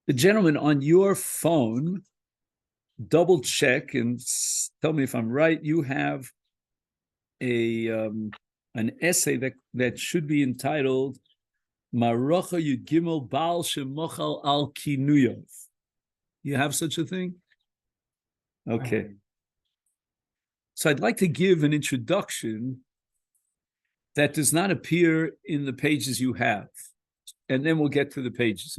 The gentleman on your phone, double check and tell me if I'm right. You have a an essay that should be entitled Marocha Yud Gimel Baal Shemochal Al Kinuyov. You have such a thing? Okay. So I'd like to give an introduction that does not appear in the pages you have, and then we'll get to the pages.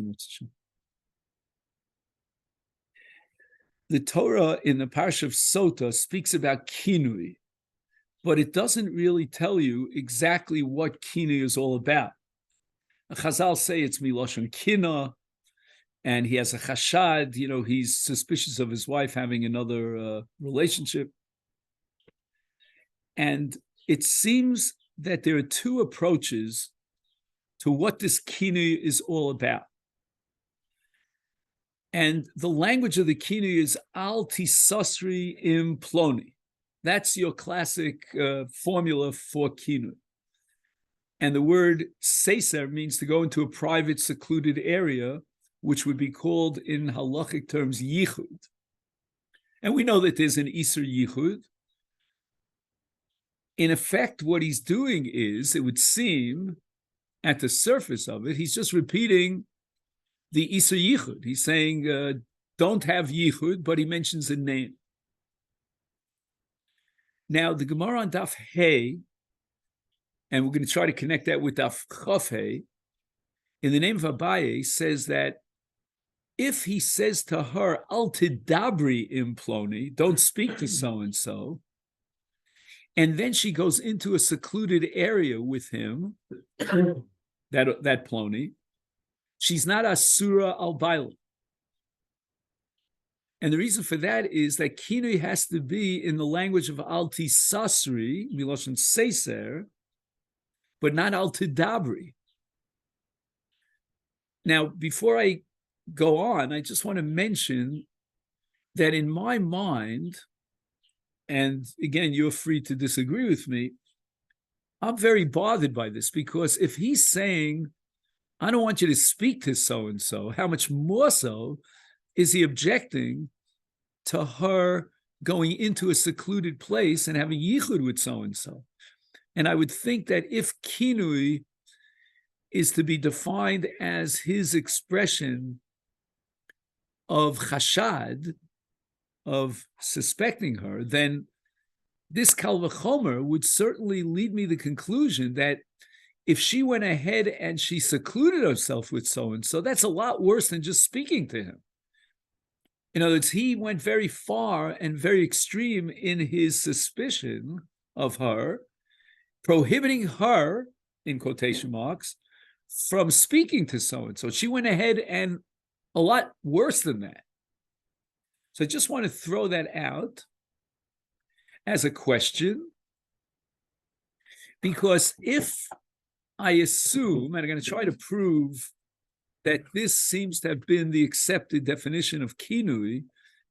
The Torah in the Parsha of Sotah speaks about kinui, but it doesn't really tell you exactly what kinui is all about. Chazal say it's miloshen kina, and he has a chashad, he's suspicious of his wife having another relationship. And it seems that there are two approaches to what this kinui is all about. And the language of the kinui is al tisasri im ploni. That's your classic formula for kinui. And the word seser means to go into a private, secluded area, which would be called in halachic terms yichud. And we know that there's an iser yichud. In effect, what he's doing is, it would seem, at the surface of it, he's just repeating the iser yichud. He's saying, don't have yichud, but he mentions a name. Now, the Gemara on Daf Hey, and we're going to try to connect that with Daf Chaf Hey, in the name of Abaye, says that if he says to her, Al tidabri imploni, don't speak to so-and-so, and then she goes into a secluded area with him, that ploni, she's not asura al bailam. And the reason for that is that kinui has to be in the language of al tisasri, miloshen seser, but not al tidabri. Now, before I go on, I just want to mention that in my mind, and again, you're free to disagree with me, I'm very bothered by this, because if he's saying, I don't want you to speak to so-and-so, how much more so is he objecting to her going into a secluded place and having yichud with so-and-so? And I would think that if kinui is to be defined as his expression of chashad, of suspecting her, then this kal v'chomer would certainly lead me to the conclusion that if she went ahead and she secluded herself with so-and-so, that's a lot worse than just speaking to him. In other words, he went very far and very extreme in his suspicion of her, prohibiting her, in quotation marks, from speaking to so-and-so. She went ahead and a lot worse than that. So I just want to throw that out as a question, because if I assume, and I'm going to try to prove that this seems to have been the accepted definition of kinui,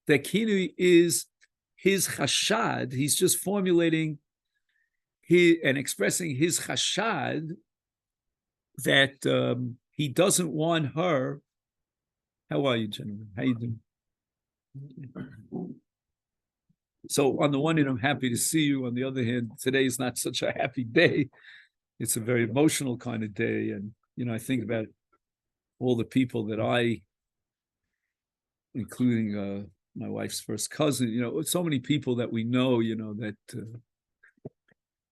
that kinui is his chashad, he's just formulating and expressing his chashad that he doesn't want her. How are you, gentlemen? How you doing? So on the one hand, I'm happy to see you. On the other hand, today is not such a happy day. It's a very emotional kind of day. And, I think about all the people that including my wife's first cousin, so many people that we know, that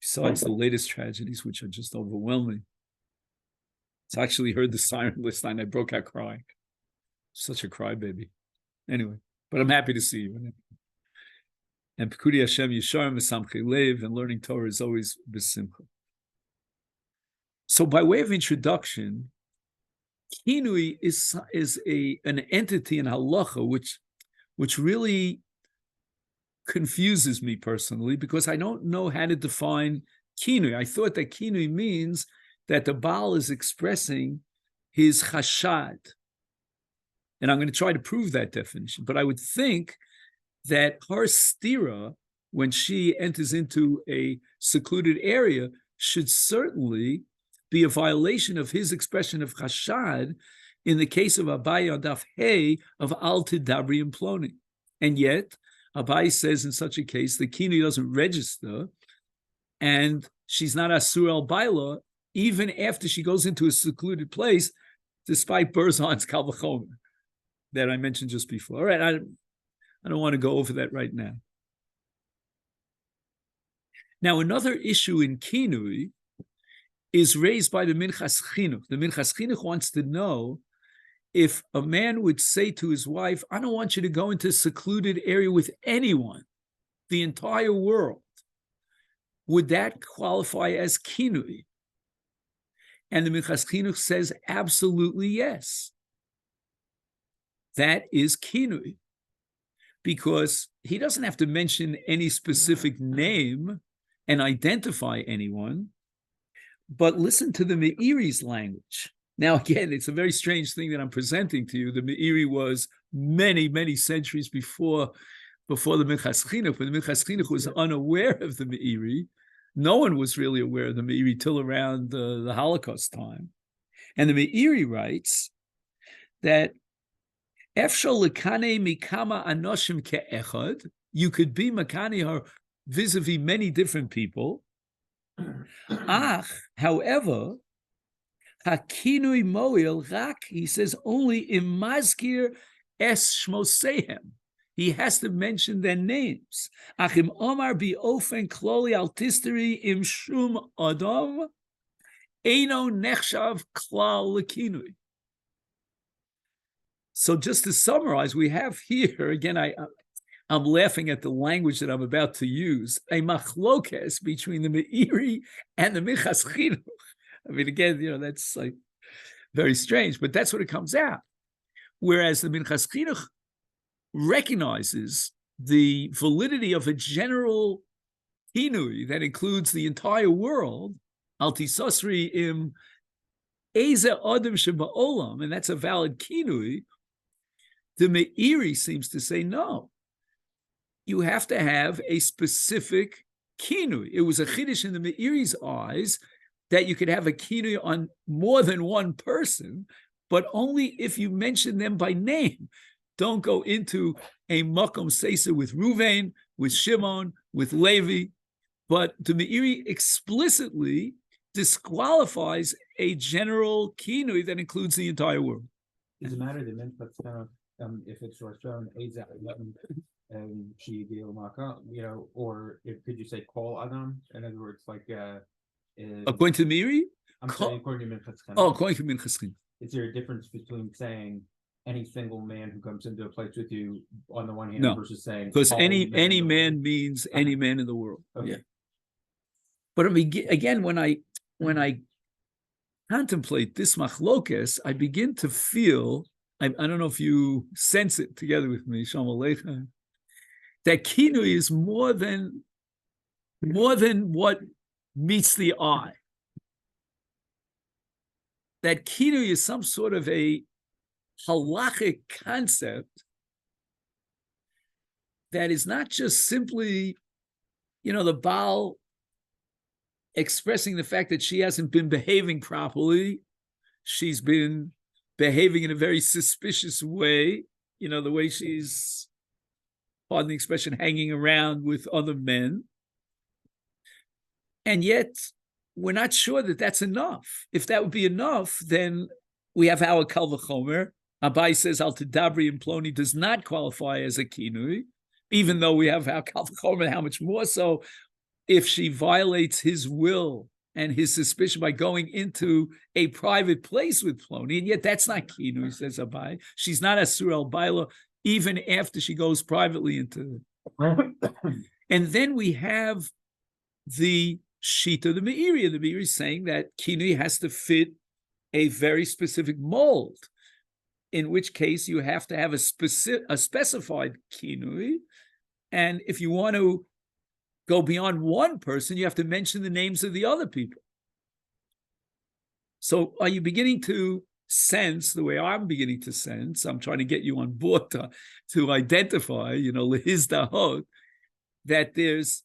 besides the latest tragedies, which are just overwhelming. So I actually heard the siren last night and I broke out crying. Such a crybaby. Anyway, but I'm happy to see you. And Pekudi Hashem Yisharim V'Samchei Lev, and learning Torah is always b'simcha. So by way of introduction, kinui is an entity in halacha which really confuses me personally, because I don't know how to define kinui. I thought that kinui means that the Baal is expressing his chashad. And I'm going to try to prove that definition. But I would think that her stira, when she enters into a secluded area, should certainly be a violation of his expression of chashad, in the case of Abai on Daf Hey of Al Tidabri and Ploni. And yet, Abai says in such a case, the kinui doesn't register, and she's not Asur al Baila, even after she goes into a secluded place, despite Berzon's Kal V'chomer that I mentioned just before. All right, I don't want to go over that right now. Now, another issue in kinui is raised by the Minchas Chinuch. The Minchas Chinuch wants to know if a man would say to his wife, I don't want you to go into a secluded area with anyone, the entire world, would that qualify as kinui? And the Minchas Chinuch says, absolutely yes. That is kinui, because he doesn't have to mention any specific name and identify anyone, but listen to the Meiri's language. Now, again, it's a very strange thing that I'm presenting to you. The Meiri was many, many centuries before the Minchas Chinuch, but the Minchas Chinuch was unaware of the Meiri. No one was really aware of the Meiri till around the Holocaust time. And the Meiri writes that Efshal lekane mikama anoshim ke'echad, you could be makani her vis-a-vis many different people. Ach, however, hakinui moil rak, he says, only im mazkir es shmosehem. He has to mention their names. Ach im omar bi ofen kloli altisteri im shum adam, eino nechshav klal lekinui. So just to summarize, we have here, again, I'm laughing at the language that I'm about to use, a machlokes between the Meiri and the Minchas Chinuch. I mean, again, that's like very strange, but that's what it comes out. Whereas the Minchas Chinuch recognizes the validity of a general kinui that includes the entire world, al tisosri im eze adam sheba'olam, and that's a valid kinui. The Meiri seems to say, no, you have to have a specific kinui. It was a chiddush in the Meiri's eyes that you could have a kinui on more than one person, but only if you mention them by name. Don't go into a makom seisa with Ruvain, with Shimon, with Levi, but the Meiri explicitly disqualifies a general kinui that includes the entire world. Does it matter the minchas kind of if it's Rosh Hashanah, she or if could you say call Adam? In other words, like according to Meiri? I'm saying according to Minchas. According to Minchas. Is there a difference between saying any single man who comes into a place with you on the one hand versus saying because any man means any man in the world. Okay. Yeah. But I mean, again, when I contemplate this machlokes, I begin to feel, I don't know if you sense it together with me, Shalom Aleichem, that kinui is more than what meets the eye. That kinui is some sort of a halachic concept that is not just simply, the Baal expressing the fact that she hasn't been behaving properly. She's been behaving in a very suspicious way, the way she's, pardon the expression, hanging around with other men. And yet, we're not sure that that's enough. If that would be enough, then we have our Kal V'chomer. Abai says Al Tidabri and Ploni does not qualify as a kinui, even though we have our Kal V'chomer, how much more so if she violates his will and his suspicion by going into a private place with Ploni, and yet that's not kinui, says Abai. She's not Asur al Baila, even after she goes privately into it. And then we have the Shita, the Meiri. The Meiri is saying that kinui has to fit a very specific mold, in which case you have to have a specified kinui. And if you want to go beyond one person, you have to mention the names of the other people. So are you beginning to sense the way I'm beginning to sense? I'm trying to get you on board to identify, lehizdahot, that there's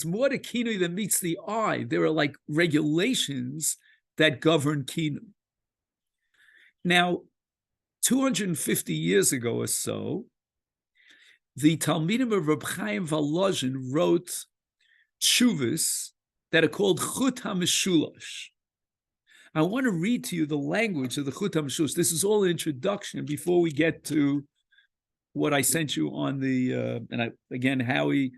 more to kinui than meets the eye. There are like regulations that govern kinui. Now, 250 years ago or so, the Talmidim of Reb Chaim Volozhin wrote tshuvas that are called Chut HaMeshulash. I want to read to you the language of the Chut HaMeshulash. This is all an introduction before we get to what I sent you on the, again, Howie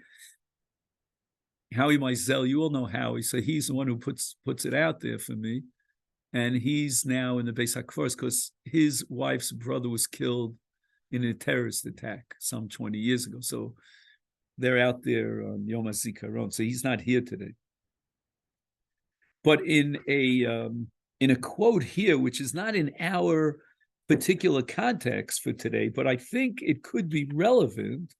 Mizell, you all know Howie, so he's the one who puts it out there for me. And he's now in the Beis HaKfaros because his wife's brother was killed in a terrorist attack some 20 years ago. So they're out there on Yom HaZikaron. So he's not here today. But in a quote here, which is not in our particular context for today, but I think it could be relevant,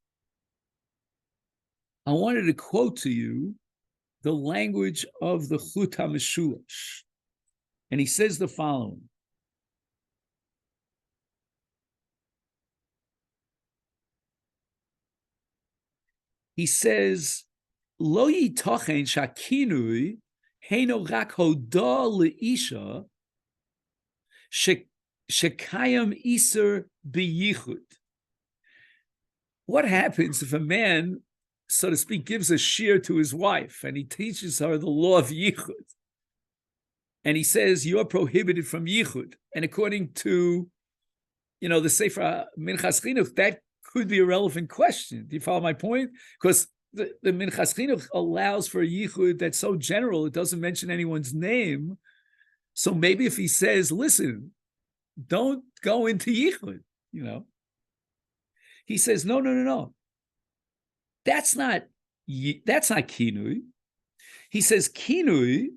I wanted to quote to you the language of the Chut HaMeshulash. And he says the following. He says, Lo yitochen shakinui heino rak hoda leisha shekayam iser biyichud. What happens if a man, so to speak, gives a shir to his wife and he teaches her the law of yichud? And he says, you're prohibited from yichud. And according to, the Sefer Minchas Chinuch, that could be a relevant question. Do you follow my point? Because the Minchas Chinuch allows for a yichud that's so general, it doesn't mention anyone's name. So maybe if he says, listen, don't go into yichud, He says, no. That's not kinui. He says kinui,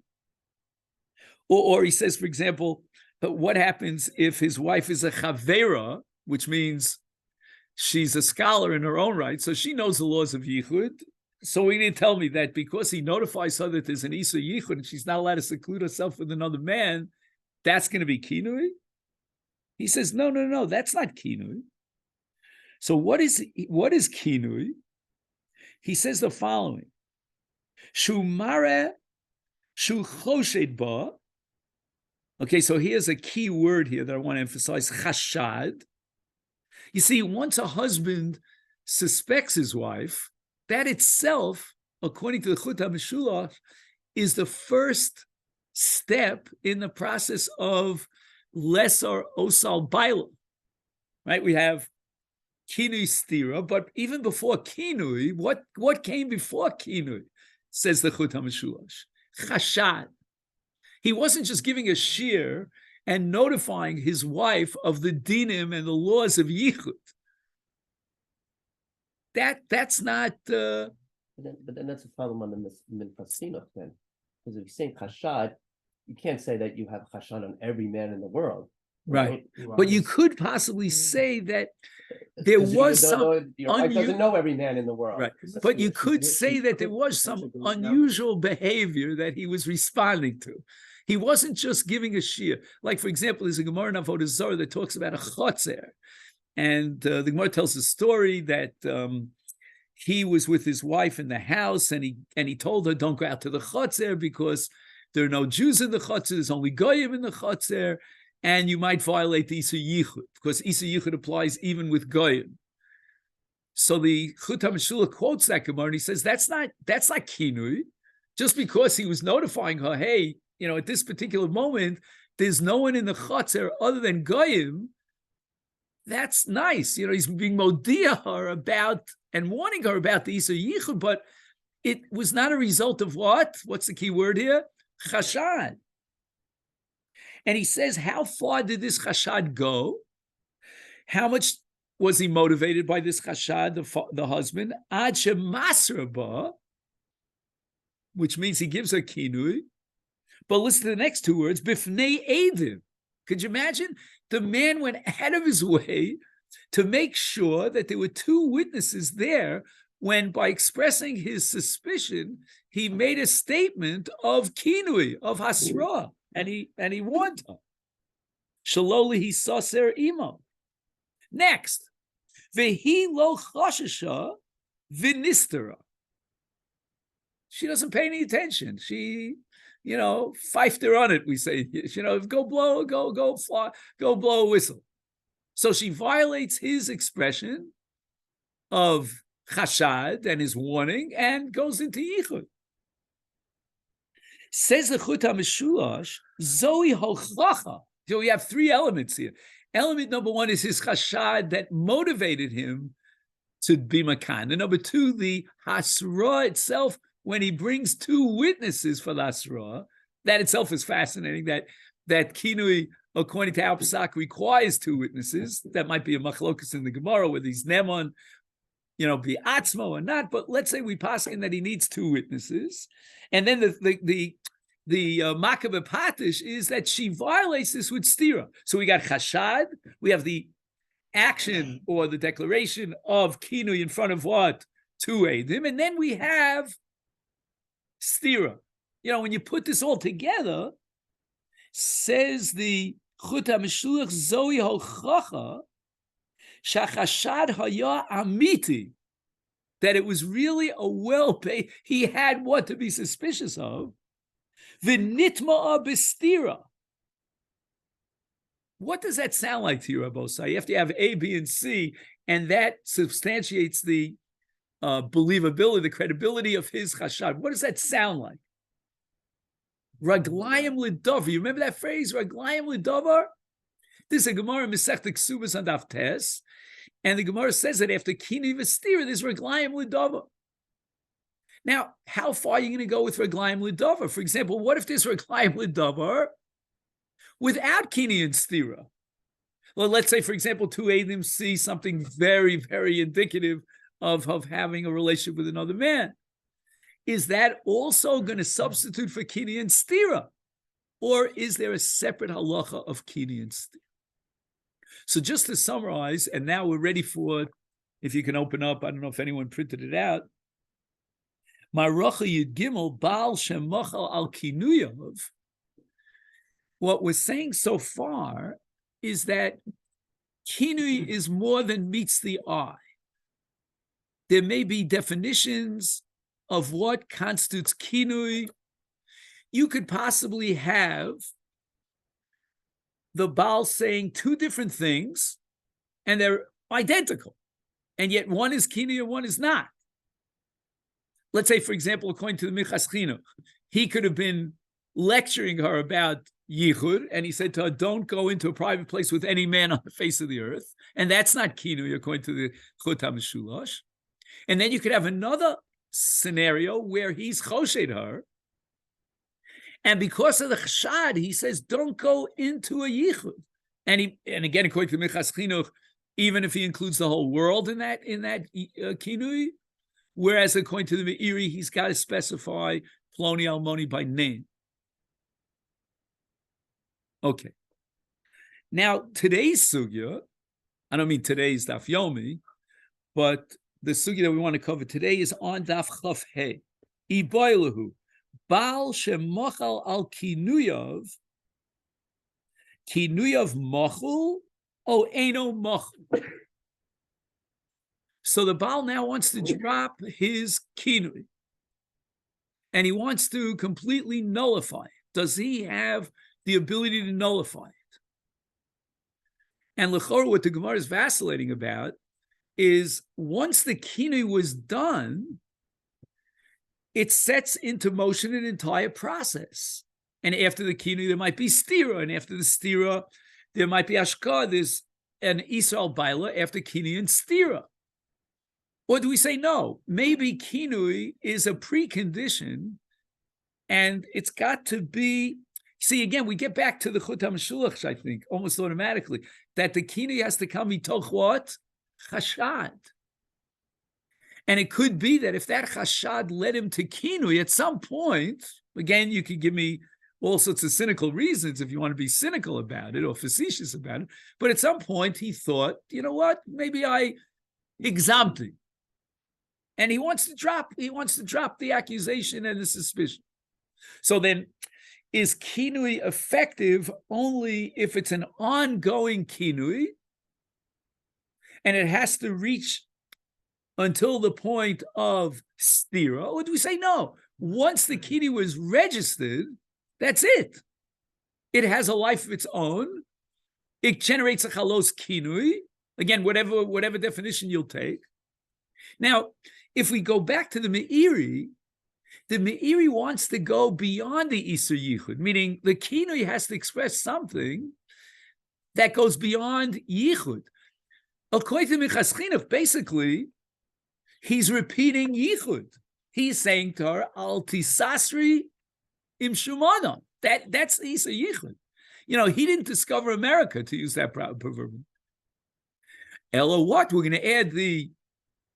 or he says, for example, what happens if his wife is a chavera, which means she's a scholar in her own right, so she knows the laws of yichud. So he didn't tell me that because he notifies her that there's an Isa yichud and she's not allowed to seclude herself with another man, that's going to be kinui? He says, no, that's not kinui. So what is kinui? He says the following: Shumare shu choshed ba. Okay, so here's a key word here that I want to emphasize: chashad. You see, once a husband suspects his wife, that itself, according to the Chut HaMeshulash, is the first step in the process of lesser osal baila. Right? We have kinui stira, but even before kinui, what came before kinui? Says the Chut HaMeshulash. Chashad. He wasn't just giving a shir and notifying his wife of the dinim and the laws of yichud. That's not. But then that's a problem on the Minchas Chinuch then, because if you're saying chashad, you can't say that you have chashad on every man in the world, right? But you could possibly say that there was some. Your wife doesn't know every man in the world, right? But you could say that there was some unusual behavior that he was responding to. He wasn't just giving a shir. Like, for example, there's a Gemara in Avodah Zarah that talks about a chotzer. And the Gemara tells a story that he was with his wife in the house and he told her, don't go out to the chotzer because there are no Jews in the chotzer, there's only goyim in the chotzer, and you might violate the Isa Yichud, because Isa Yichud applies even with goyim. So the Chut HaMeshulash quotes that Gemara and he says, that's not kinui. Just because he was notifying her, hey, at this particular moment, there's no one in the chotzer other than goyim. That's nice. He's being modia her about and warning her about the Isa Yichud, but it was not a result of what? What's the key word here? Chashad. And he says, how far did this chashad go? How much was he motivated by this chashad, the husband? Ad shemasra ba, which means he gives her kinui. But listen to the next two words, bifnei edim. Could you imagine? The man went out of his way to make sure that there were two witnesses there when, by expressing his suspicion, he made a statement of kinui, of hasra, and he warned her. Shaloli he saser imo. Next, vehi lo chashasha vinistera. She doesn't pay any attention. She, pfeifed her on it, we say. Go blow, go fly, go blow a whistle. So she violates his expression of chashad and his warning and goes into yichud. Says the Chut HaMeshulash, Zoe Hochacha. So we have three elements here. Element number one is his chashad that motivated him to be makan. And number two, the hasra itself, when he brings two witnesses for the hasra, that itself is fascinating. That kinui, according to our Pesach, requires two witnesses. That might be a machlokus in the Gemara where these nemon, be atzmo or not. But let's say we paskin that he needs two witnesses, and then the makav patish is that she violates this with stira. So we got chashad, we have the action or the declaration of kinui in front of what? Two eidim, and then we have stira. When you put this all together, says the Chut HaMeshulach Zoe Hochacha Shachashad Haya Amiti, that it was really a well-paid, he had what to be suspicious of. V'nitma'a b'stira. What does that sound like to you, Rabosai? You have to have A, B, and C, and that substantiates the believability, the credibility of his chashad. What does that sound like? Raglayim lidavar. You remember that phrase, Raglayim lidavar? This is a Gemara in Masechet Ksubas on Daf Tes, and the Gemara says that after Kini V'stira, there's Raglayim lidavar. Now, how far are you going to go with Raglayim lidavar? For example, what if there's Raglayim lidavar without Kini and Stira? Well, let's say, for example, two Eidim see something very, very indicative of having a relationship with another man. Is that also going to substitute for Kini and Stira? Or is there a separate halacha of Kini and Stira? So just to summarize, and now we're ready for, if you can open up, I don't know if anyone printed it out, Maracha Yud Gimel Baal Shem Machal Al Kinuyav. What we're saying so far is that Kinui is more than meets the eye. There may be definitions of what constitutes Kinui. You could possibly have the Baal saying two different things, and they're identical, and yet one is Kinui and one is not. Let's say, for example, according to the Minchas Chinuch, he could have been lecturing her about Yichud, and he said to her, don't go into a private place with any man on the face of the earth, and that's not Kinui according to the Chut HaMeshulash. And then you could have another scenario where he's choshed her, and because of the chashad, he says, don't go into a yichud. And again, according to Minchas Chinuch, even if he includes the whole world in that kinui, whereas according to the Meiri, he's got to specify Ploni Almoni by name. Okay. Now, today's sugya, I don't mean today's Daf Yomi, but the sugya that we want to cover today is on Daf Chaf He. Iboilahu. Baal shemochal al kinuyav machul o eno machul. So the Baal now wants to drop his kinui, and he wants to completely nullify it. Does he have the ability to nullify it? And l'chor, what the Gemara is vacillating about is once the kinui was done, it sets into motion an entire process. And after the kinui, there might be stira, and after the stira, there might be ashka. There's an Israel baila after kinui and stira. Or do we say no? Maybe kinui is a precondition, and it's got to be. See, again, we get back to the Chut HaMeshulach, I think, almost automatically, that the kinui has to come mitoch what? Chashad. And it could be that if that chashad led him to kinui at some point, again, you could give me all sorts of cynical reasons if you want to be cynical about it or facetious about it. But at some point he thought, you know what, maybe I examti. And he wants to drop the accusation and the suspicion. So then, is kinui effective only if it's an ongoing kinui and it has to reach until the point of stira? Or do we say no? Once the kinui was registered, that's it. It has a life of its own. It generates a chalos kinui. Again, whatever definition you'll take. Now, if we go back to the Meiri wants to go beyond the Isur Yichud, meaning the kinui has to express something that goes beyond Yichud. According to Minchas Chinuch, basically, he's repeating Yichud. He's saying to her, Al tisasri im shumana. That's the Isur Yichud. He didn't discover America, to use that proverb. Ella, what? We're going to add the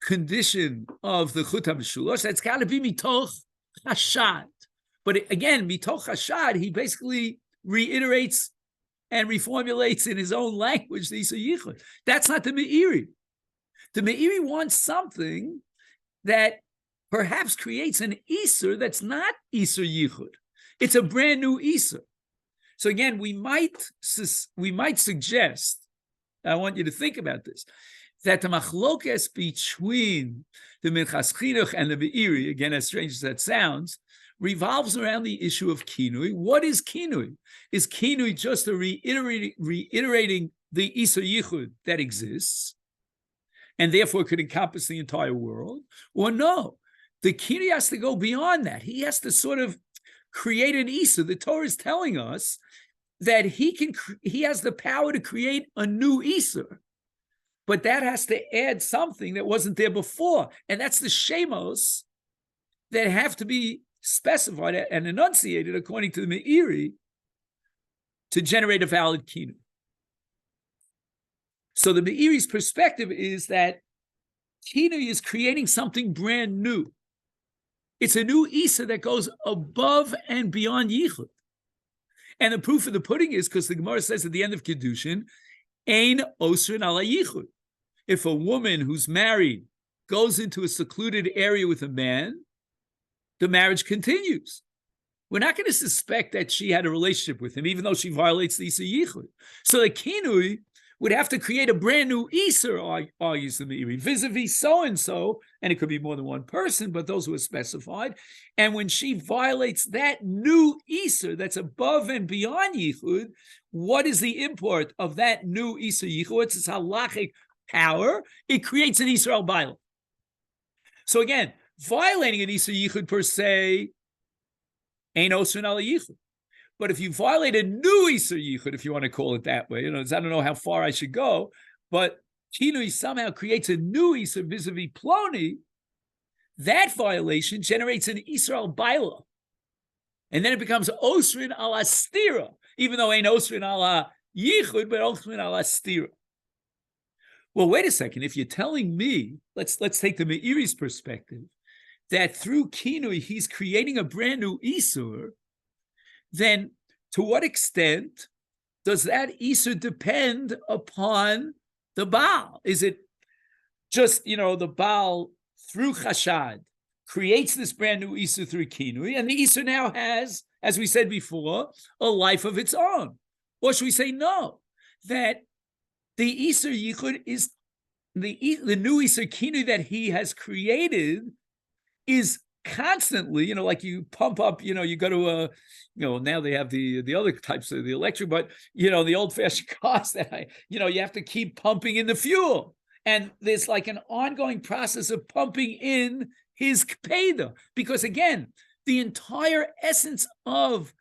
condition of the Chut HaMeshulash. That's got to be mitoch hashad. But again, mitoch hashad, he basically reiterates and reformulates in his own language the Isur Yichud. That's not the Meiri. The Meiri wants something that perhaps creates an Isur that's not Isur Yichud. It's a brand new Isur. So again, we might suggest, I want you to think about this, that the machlokes between the Minchas Chinuch and the Meiri, again, as strange as that sounds, revolves around the issue of kinui. What is kinui? Is kinui just a reiterating the Isur Yichud that exists, and therefore could encompass the entire world? Or no, the kinui has to go beyond that. He has to sort of create an Isur. The Torah is telling us that he has the power to create a new Isur, but that has to add something that wasn't there before, and that's the shemos that have to be specified and enunciated according to the Meiri to generate a valid kinui. So the Meiri's perspective is that kinui is creating something brand new. It's a new Isur that goes above and beyond Yichud. And the proof of the pudding is because the Gemara says at the end of Kiddushin, Ein osrin ala Yichud. If a woman who's married goes into a secluded area with a man, the marriage continues. We're not going to suspect that she had a relationship with him, even though she violates the Isur Yichud. So the kinui would have to create a brand new Isur, argues the Meiri, vis-a-vis so-and-so, and it could be more than one person, but those who are specified. And when she violates that new Isur that's above and beyond Yichud, what is the import of that new Isur Yichud? It's its halachic power. It creates an Isur al-Baila. So again, violating an Isur Yichud per se ain't osrin ala Yichud. But if you violate a new Isur Yichud, if you want to call it that way, I don't know how far I should go, but kinui somehow creates a new Isur vis-a-vis Ploni, that violation generates an Isur al-Baila. And then it becomes osrin ala stira, even though it ain't osrin ala Yichud, but osrin ala stira. Well, wait a second. If you're telling me, let's take the Meiri's perspective, that through kinui he's creating a brand new Isur, then to what extent does that Isur depend upon the Baal? Is it just, the Baal through Chashad creates this brand new Isur through kinui, and the Isur now has, as we said before, a life of its own? Or should we say no, that the Isur Yichud is the new Isur kinui that he has created is constantly, like you pump up, you go to a, now they have the other types of the electric, but, the old-fashioned cars that you have to keep pumping in the fuel. And there's like an ongoing process of pumping in his kpeda. Because again, the entire essence of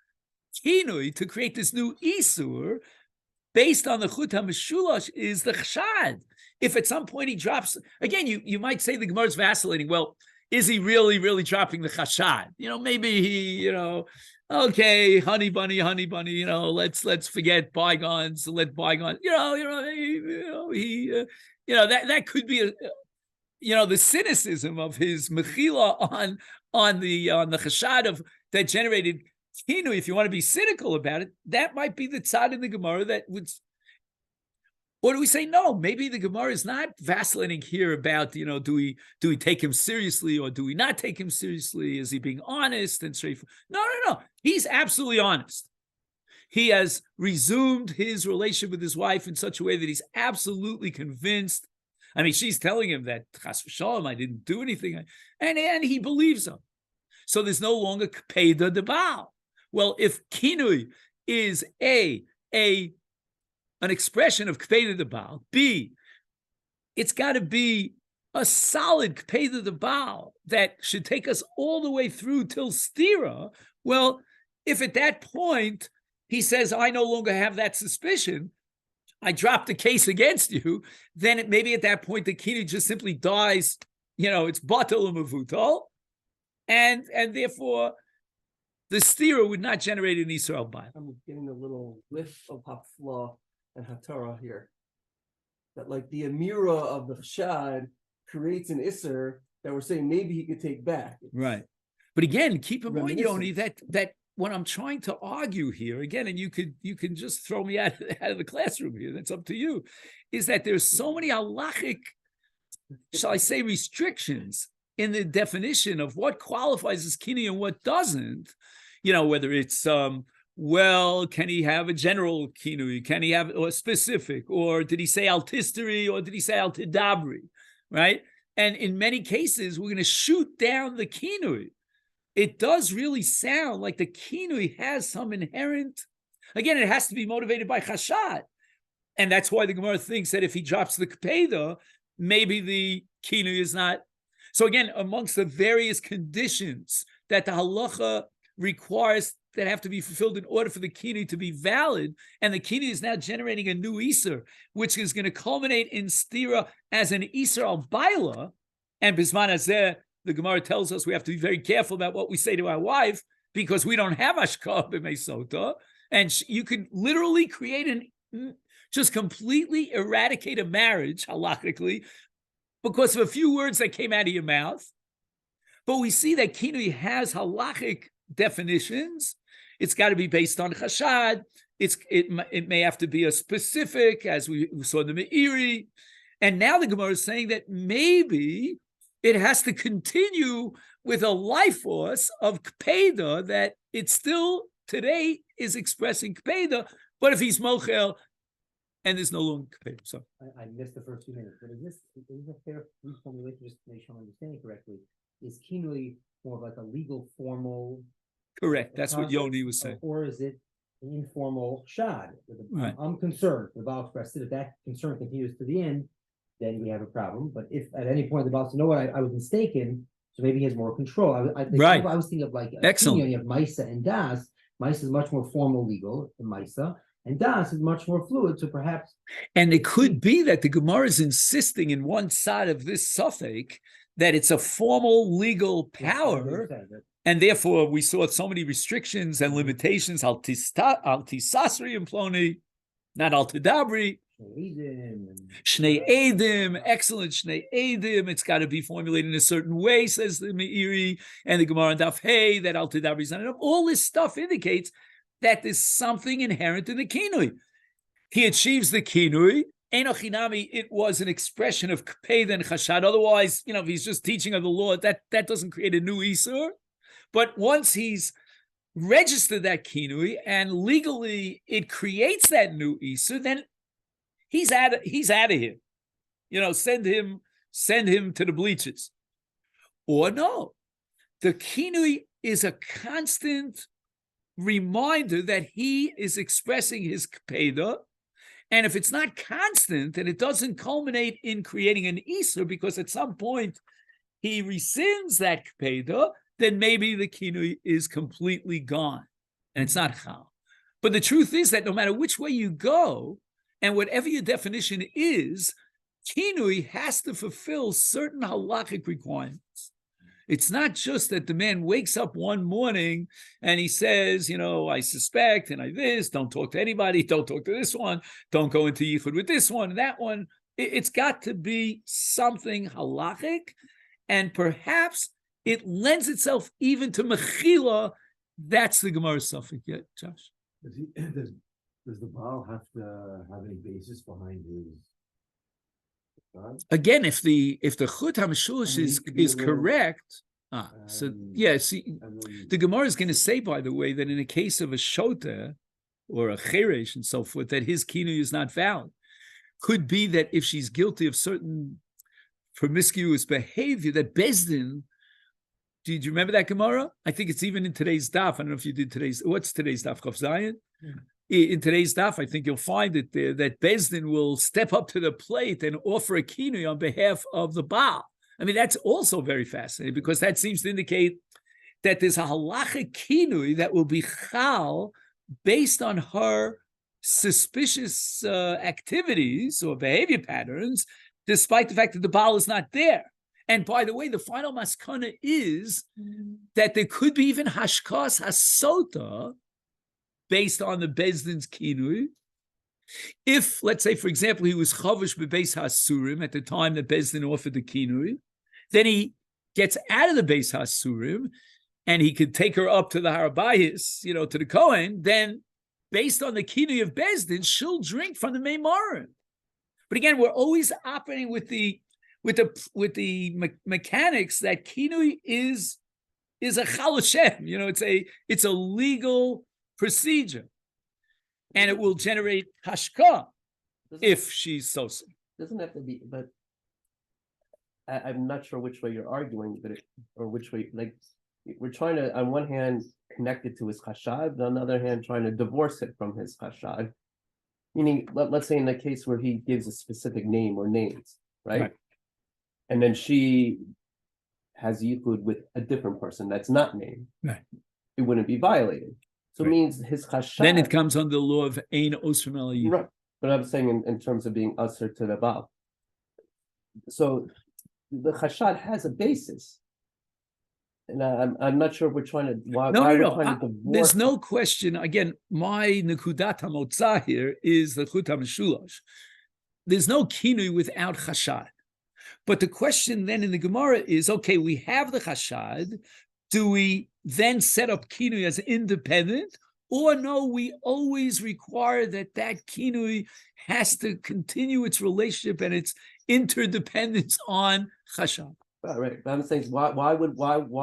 kinui to create this new Isur based on the Chut HaMeshulash is the chshad. If at some point he drops, again, you might say the Gemara is vacillating. Well, is he really, really dropping the chashad? Maybe he, okay, honey bunny, let's forget bygones, let bygones, that could be the cynicism of his mechila on the chashad of that generated kinui. If you want to be cynical about it, that might be the tzad in the Gemara that would. Or do we say no? Maybe the Gemara is not vacillating here about, do we take him seriously or do we not take him seriously? Is he being honest and straightforward? No. He's absolutely honest. He has resumed his relationship with his wife in such a way that he's absolutely convinced. I mean, she's telling him that chas v'shalom, I didn't do anything, and he believes her. So there's no longer kpeda de Baal. Well, if kinui is a an expression of kpeda the Baal. B, it's got to be a solid kpeda the Baal that should take us all the way through till stira. Well, if at that point he says, I no longer have that suspicion, I dropped the case against you, then maybe at that point the kinui just simply dies, it's batal u'mavutal, and therefore the stira would not generate an Isra al-Baal. I'm getting a little whiff of Hafla and Hatara here. That like the Amira of the Chashad creates an Isser that we're saying maybe he could take back. Right. But again, keep in mind, Reminiscence. Yoni, that what I'm trying to argue here, again, and you can just throw me out of the classroom here, that's up to you, is that there's so many halachic, shall I say, restrictions in the definition of what qualifies as kinui and what doesn't, whether it's well, can he have a general kinui? Can he have a specific? Or did he say altisteri? Or did he say altidabri? Right? And in many cases, we're going to shoot down the kinui. It does really sound like the kinui has some inherent, again, it has to be motivated by chashad. And that's why the Gemara thinks that if he drops the kpeda, maybe the kinui is not. So again, amongst the various conditions that the halacha requires that have to be fulfilled in order for the kinui to be valid, and the kinui is now generating a new iser, which is going to culminate in stira as an iser al-baila, and bisman hazeh, the Gemara tells us we have to be very careful about what we say to our wife because we don't have ashkah b'mei Sotah, and you could literally create just completely eradicate a marriage halachically because of a few words that came out of your mouth. But we see that kinui has halachic definitions. It's got to be based on chashad. It may have to be a specific, as we saw in the Meiri. And now the Gemara is saying that maybe it has to continue with a life force of kpeda that it still today is expressing kpeda. But if he's mochel and there's no longer kpeda, so I missed the first 2 minutes, but is this a fair reformulation, just to make sure I'm understanding correctly? Is kinui more of like a legal, formal? correct. That's what Yoni was saying. Or is it an informal shad? Right. I'm concerned. The Baal expressed it. If that concern continues to the end, then we have a problem. But if at any point the Baal says, "No, what I was mistaken," so maybe he has more control. Right. I was thinking of like Excellent. You have Maisa and Das. Maisa is much more formal, legal than Maisa, and Das is much more fluid. So perhaps, and it could be that the Gemara is insisting in one side of this suffix that it's a formal legal power. And therefore, we saw so many restrictions and limitations. Al tisasri and ploni, not al tidabri. Shnei edim, excellent shnei edim. It's got to be formulated in a certain way, says the Meiri and the Gemara and Daf Hey, that al tidabri is not enough. All this stuff indicates that there's something inherent in the kinui. He achieves the kinui. Enochinami, it was an expression of kpeda and chashad. Otherwise, if he's just teaching of the law, that doesn't create a new isur. But once he's registered that kinui and legally it creates that new isur, then he's out of here. Send him to the bleachers. Or no, the kinui is a constant reminder that he is expressing his kpeda. And if it's not constant and it doesn't culminate in creating an isur, because at some point he rescinds that kpeda, then maybe the kinui is completely gone, and it's not chal. But the truth is that no matter which way you go, and whatever your definition is, kinui has to fulfill certain halachic requirements. It's not just that the man wakes up one morning and he says, I suspect, and I this, don't talk to anybody, don't talk to this one, don't go into yichud with this one, and that one. It's got to be something halachic, and perhaps it lends itself even to mechila. That's the Gemara's suffix. Yeah, Josh. Does the Baal have to have any basis behind his? Again, if the chut hamshush is correct, the Gemara is going to say, by the way, that in a case of a Sotah or a cheresh and so forth, that his kinui is not valid. Could be that if she's guilty of certain promiscuous behavior, that Bezdin. Did you remember that Gemara? I think it's even in today's daf. I don't know if you did what's today's daf? Chav Zayin? in today's daf, I think you'll find it there that Bezdin will step up to the plate and offer a kinui on behalf of the Baal. I mean, that's also very fascinating because that seems to indicate that there's a halacha kinui that will be chal based on her suspicious activities or behavior patterns, despite the fact that the Baal is not there. And by the way, the final maskana is that there could be even hashkas hasotah based on the Bezdin's kinui. If, let's say, for example, he was chavush bebeis hasurim at the time that Bezdin offered the kinui, then he gets out of the beis hasurim and he could take her up to the harabayis, to the Kohen, then based on the kinui of Bezdin, she'll drink from the meimarim. But again, we're always operating with the mechanics that kinui is a chal Hashem. It's a legal procedure, and it will generate hashka if she's sosa. Doesn't have to be, but I'm not sure which way you're arguing, or which way. Like, we're trying to, on one hand, connect it to his chashad, on the other hand, trying to divorce it from his chashad. Meaning, let's say in the case where he gives a specific name or names, right? And then she has yichud with a different person that's not named. Right. It wouldn't be violated. So it means his chashad. Then it comes under the law of ein osrim el yichud. Right. But I'm saying in terms of being usher to the Baal. So the chashad has a basis. And I'm not sure we're trying to why we're trying to divorce. There's no question. Again, my nekudat hamotza here is the chut hamishulash. There's no kinui without chashad. But the question then in the Gemara is, okay, we have the chashad. Do we then set up kinui as independent? Or no, we always require that kinui has to continue its relationship and its interdependence on chashad. Right, but I'm saying why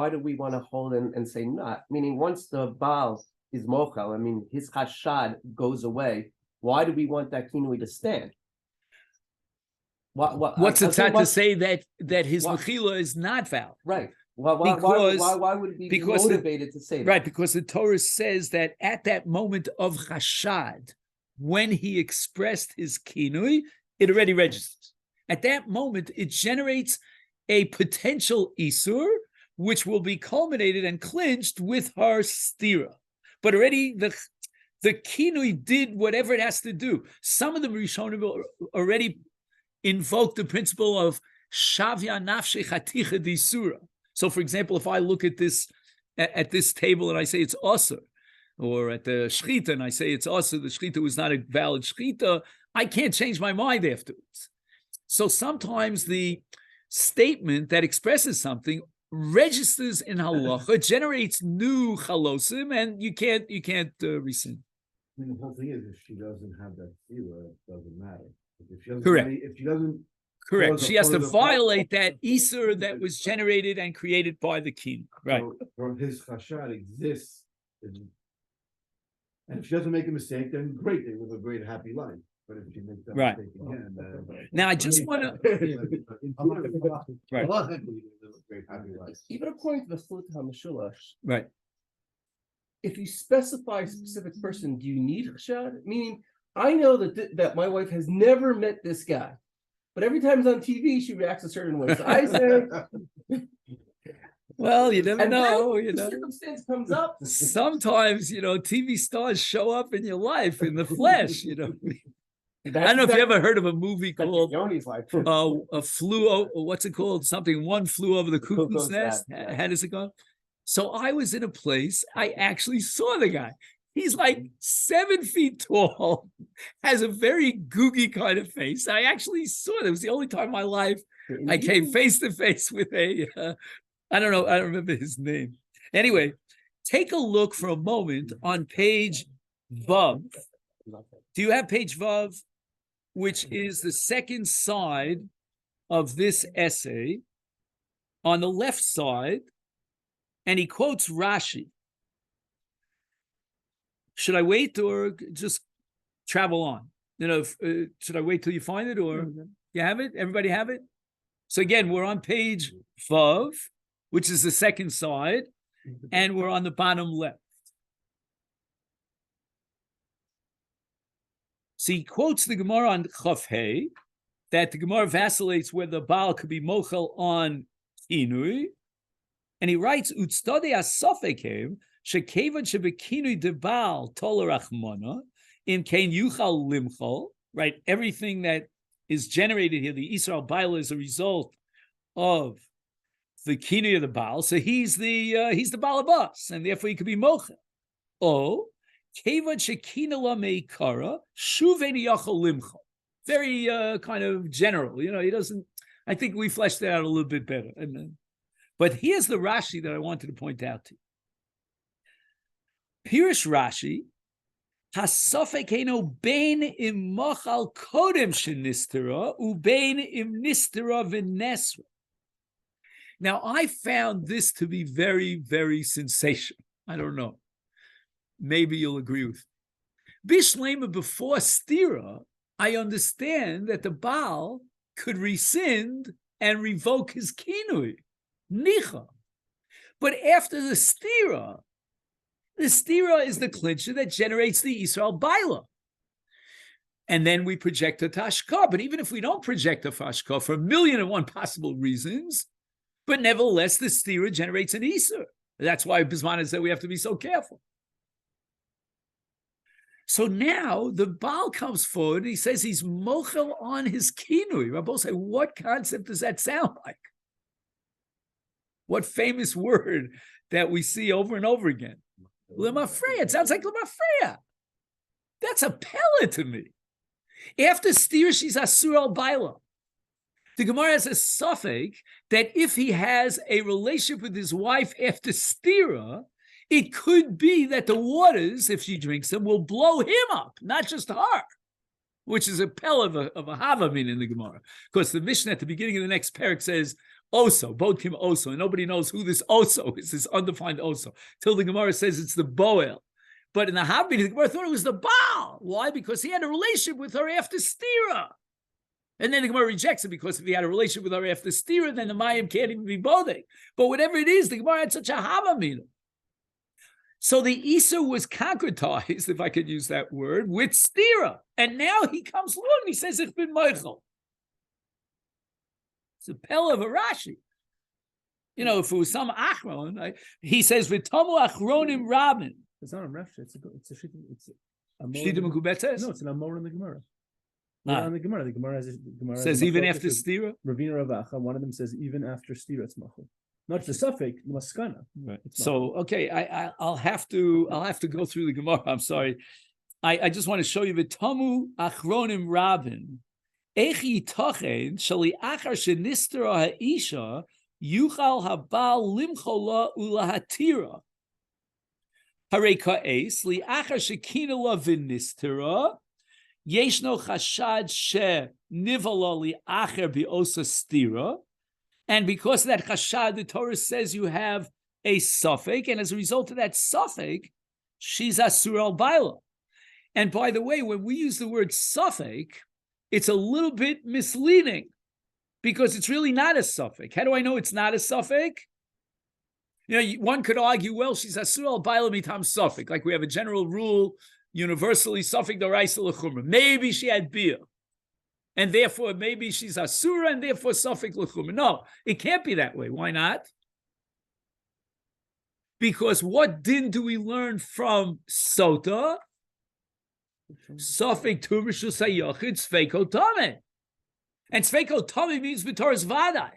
do we want to hold and say not? Meaning once the Baal is mochel, I mean his chashad goes away. Why do we want that kinui to stand? What's the tzad to say that his mechila is not valid? Right. Why would we be motivated to say that? Right, because the Torah says that at that moment of chashad, when he expressed his kinui, it already registers. At that moment, it generates a potential isur, which will be culminated and clinched with her stira. But already the kinui did whatever it has to do. Some of the Rishonim already invoke the principle of shavya nafshe chaticha disura. So, for example, if I look at this table and I say it's osur, or at the shchita and I say it's osur, the shchita was not a valid shchita, I can't change my mind afterwards. So sometimes the statement that expresses something registers in halacha, generates new chalosim, and you can't rescind. I mean, the whole thing is if she doesn't have that tefillah, it doesn't matter. If she doesn't, correct. If she doesn't, correct. She has to violate that isur that was generated and created by the king. Right. So from his chashad exists, and if she doesn't make a mistake, then great, they live a great happy life. But if she makes that right. mistake again, now I just want to. Right. Even according to the Sotah HaMeshulash, right. If you specify a specific person, do you need chashad? Meaning, I know that my wife has never met this guy, but every time it's on TV, she reacts a certain way. So I say, well, you never know. The circumstance comes up. Sometimes, TV stars show up in your life in the flesh. I don't know if you ever heard of a movie called Yomi's life. What's it called? One flew over the cuckoo's nest. How does it go? So I was in a place, I actually saw the guy. He's like 7 feet tall, has a very googie kind of face. I actually saw it. It was the only time in my life I came face to face with I don't know, I don't remember his name. Anyway, take a look for a moment on page Vav. Do you have page Vav, which is the second side of this essay? On the left side, and he quotes Rashi. Should I wait or just travel on? Should I wait till you find it, or you have it? Everybody have it? So again, we're on page Vav, which is the second side, and we're on the bottom left. So he quotes the Gemara on Chaf Hey, that the Gemara vacillates whether the Baal could be mochel on kinui, and he writes Utstade asofekev shekevan shebekinui de Baal tolerachmona in kain yuchal limchol. Right, everything that is generated here, the Yisrael Baal, is a result of the kinui of the Baal. So he's the Balabas, and therefore he could be mochel. Oh, kevan shekina la meikara shuveni yachol limchol. Very kind of general, he doesn't. I think we fleshed that out a little bit better. But here's the Rashi that I wanted to point out to you. Pirish Rashi, hasafek eno bein im machal kodem shenistera ubein im nistera v'nesra. Now I found this to be very, very sensational. I don't know. Maybe you'll agree with me. Bishlema before stira, I understand that the Baal could rescind and revoke his kinui, nicha. But after the stira is the clincher that generates the Yisrael Baila. And then we project a tashka. But even if we don't project a tashka for 1,000,001 possible reasons, but nevertheless, the stira generates an Isur. That's why Bisman said we have to be so careful. So now the Baal comes forward and he says he's mochel on his kinui. Rabbi say, what concept does that sound like? What famous word that we see over and over again? Lemafreya. It sounds like Lemafreya. That's a pella to me. After stira, she's asur al baila. The Gemara has a suffix that if he has a relationship with his wife after stira, it could be that the waters, if she drinks them, will blow him up, not just her, which is a pell of a havamin in the Gemara. Because the Mishnah at the beginning of the next parak says, Oso, Bodkim Oso, and nobody knows who this Oso is, this undefined Oso, till the Gemara says it's the Boel. But in the Havmin, the Gemara thought it was the Baal. Why? Because he had a relationship with her after stira. And then the Gemara rejects it because if he had a relationship with her after stira, then the Mayim can't even be boding. But whatever it is, the Gemara had such a havamin. So the Isur was concretized, if I could use that word, with stira. And now he comes along and he says, Ich bin Meichel. It's a pell of a Rashi. If it was some Achron, he says, V'tomu Achronim Rabin. It's not a Rashi, it's a Shita Mekubetes? No, it's an Amor in the Gemara. On the Gemara. The Gemara says even after stira? Ravina Ravacha, one of them says even after stira it's machul. Not the suffix, maskana. Right. So okay, I'll have to go through the Gemara. I'm sorry. I just want to show you the Tamu Achronim Rabin. Echi Tochen Shali Achar Shenistera Ha'isha Yuchal Habal Limchola Ulahatira. Harei Ka'es Li Achar Shekina La Vinistera Yeshno Chashad She Nivala Li Acher Biosa Stira. And because of that chashad, the Torah says you have a suffix, and as a result of that suffix, she's asur al baila. And by the way, when we use the word suffix, it's a little bit misleading because it's really not a suffix. How do I know it's not a suffix? One could argue, well, she's asur al baila mitam suffix, like we have a general rule, universally suffix d'oraisa l'chumra. Maybe she had bia. And therefore, maybe she's asura, and therefore suffix l'chumra. No, it can't be that way. Why not? Because what din do we learn from Sotah? Suffix tu rishus hayachid tzveiko tameh. And tzveiko tameh means b'toras vadai,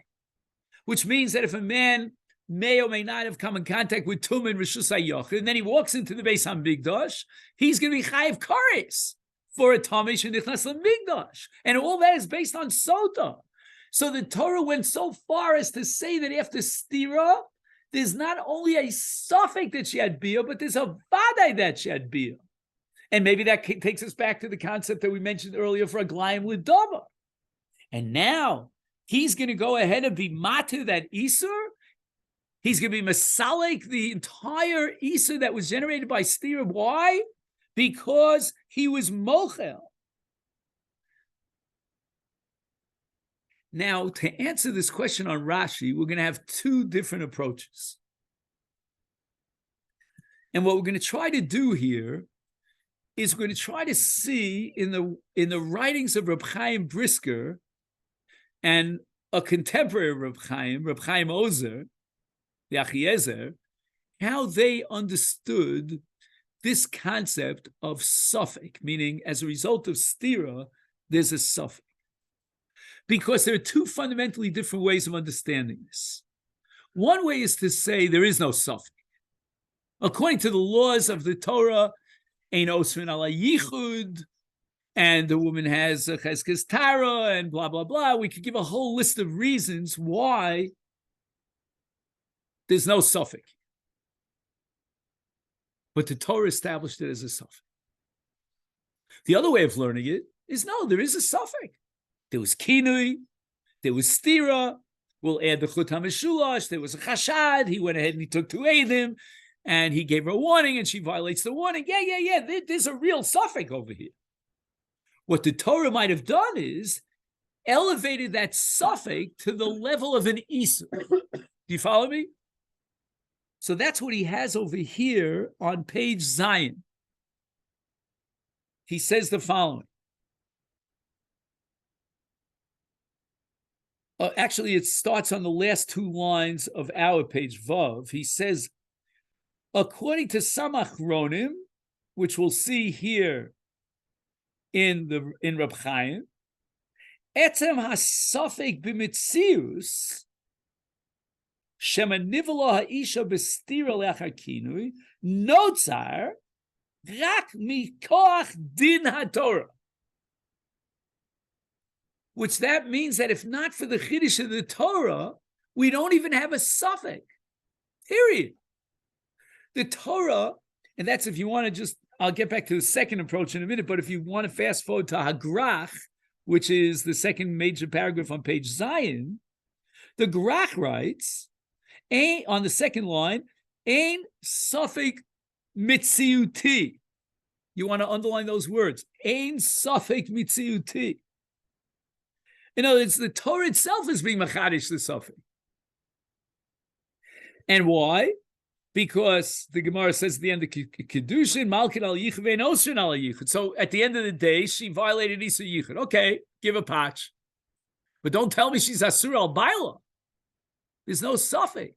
which means that if a man may or may not have come in contact with tum and rishus hayachid, and then he walks into the Beis Hamikdash, he's going to be chayiv kares for a Tamish and Nichnas L'Migdash. And all that is based on Sotah. So the Torah went so far as to say that after Stira, there's not only a suffix that she had Bia, but there's a Vadai that she had Bia. And maybe that takes us back to the concept that we mentioned earlier for a Glayim L'Dava. And now he's going to go ahead and be Matu that Isur. He's going to be Masalek, the entire Isur that was generated by Stira. Why? Because he was mochel. Now, to answer this question on Rashi, we're going to have two different approaches. And what we're going to try to do here is we're going to try to see in the writings of Reb Chaim Brisker and a contemporary Reb Chaim Ozer, the Achiezer, how they understood this concept of suffix, meaning as a result of stira, there's a suffix. Because there are two fundamentally different ways of understanding this. One way is to say there is no suffix. According to the laws of the Torah, ein osrin ala yichud, and the woman has a cheskes tara, and blah, blah, blah. We could give a whole list of reasons why there's no suffix. But the Torah established it as a suffix. The other way of learning it is no, there is a suffix. There was kinui, there was stira. We'll add the chut hamishulash. There was a chashad. He went ahead and he took two edim, and he gave her a warning, and she violates the warning. Yeah. There's a real suffix over here. What the Torah might have done is elevated that suffix to the level of an isur. Do you follow me? So that's what he has over here on page Zion. He says the following. Actually, it starts on the last two lines of our page Vav. He says, according to some Achronim, which we'll see here in Reb Chaim, etzem hasafek b'mitzius shema nivla ha'isha b'stira le'achar kinui notzar rak mikoach din haTorah. Which that means that if not for the Chiddush of the Torah, we don't even have a suffix. Period. The Torah, and that's if you want to just, I'll get back to the second approach in a minute, but if you want to fast forward to Hagrach, which is the second major paragraph on page Zion, the Grach writes, on the second line, ein suffix mitziuti. You want to underline those words. Ein suffix mitziuti. In other words, the Torah itself is being machadish the suffix. And why? Because the Gemara says at the end of Kiddushin, Malkin al Yichud ve'en osrin al Yichud. So at the end of the day, she violated Isur Yichud. Okay, give a patch. But don't tell me she's Asur al Baila. There's no suffix.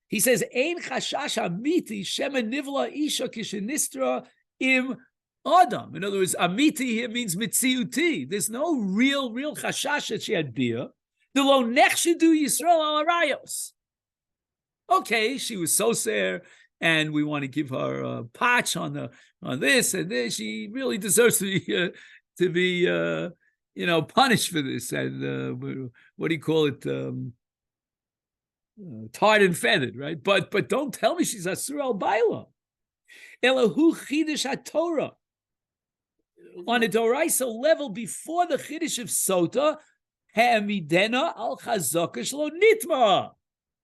He says, Ein chashash amiti shema nivla isha kishenistra im Adam. In other words, amiti here means mitziuti. There's no real chashash that she had beer. The lo nechshedu Yisrael al arayos. Okay, she was soser, and we want to give her a patch on this and this. She really deserves to be punished for this. And what do you call it? Tarred and feathered, right? But don't tell me she's asur al baila. Elahu chidush haTorah. On a Doraisa level before the Chiddush of Sotah, ha'amidena al chazaka shlo nitma.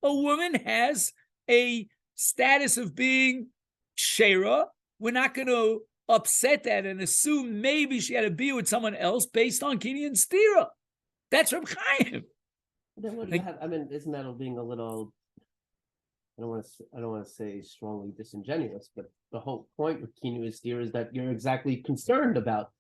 A woman has a status of being shera. We're not going to upset that and assume maybe she had a beer with someone else based on Kini and Stira. That's Reb Chaim. Then what do you have? I mean, isn't that being a little? I don't want to say strongly disingenuous, but the whole point with Kinu and Stira is that you're exactly concerned about.